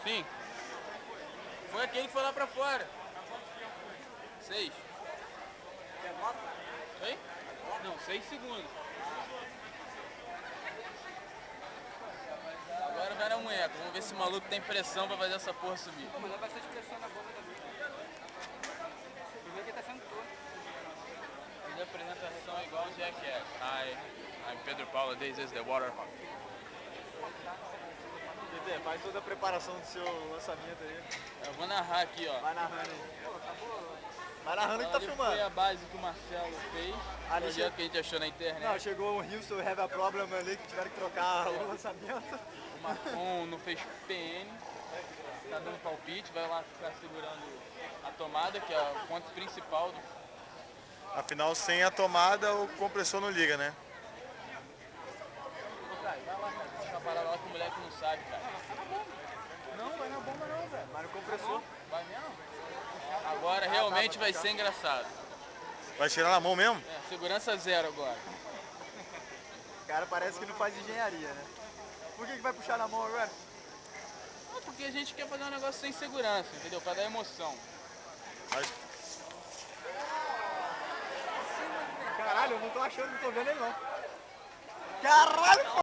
Sim. Foi aquele que foi lá pra fora. 6. Oi? Não, 6 segundos. Agora vai na munheca. Vamos ver se o maluco tem pressão pra fazer essa porra subir. Pô, mas dá bastante pressão na boca também. Primeiro que ele tá sendo todo. Fiz a apresentação igual um jackass. Hi, I'm Pedro Paulo, this is the water park. Faz toda a preparação do seu lançamento aí. Eu vou narrar aqui, ó. Vai narrando aí. Vai narrando que tá Ali filmando. foi a base que o Marcelo fez. Ali Projeto que a gente achou na internet. Não, chegou um Houston Have a Problem ali que tiveram que trocar o lançamento. O Marcon não fez PN. Tá dando palpite, vai lá ficar segurando a tomada, que é o ponto principal do... Afinal, sem a tomada, o compressor não liga, né? Ô, cara, vai lá, cara. Fica parado lá que o moleque não sabe, cara. Não, vai na bomba não, velho. Vai no compressor. Vai mesmo? Agora realmente vai ser engraçado. Vai tirar na mão mesmo? É, segurança zero agora. O cara parece que não faz engenharia, né? Por que vai puxar na mão agora? Não, porque a gente quer fazer um negócio sem segurança, entendeu? Pra dar emoção. Mas Caralho, eu não tô achando, não tô vendo ele não. Caralho!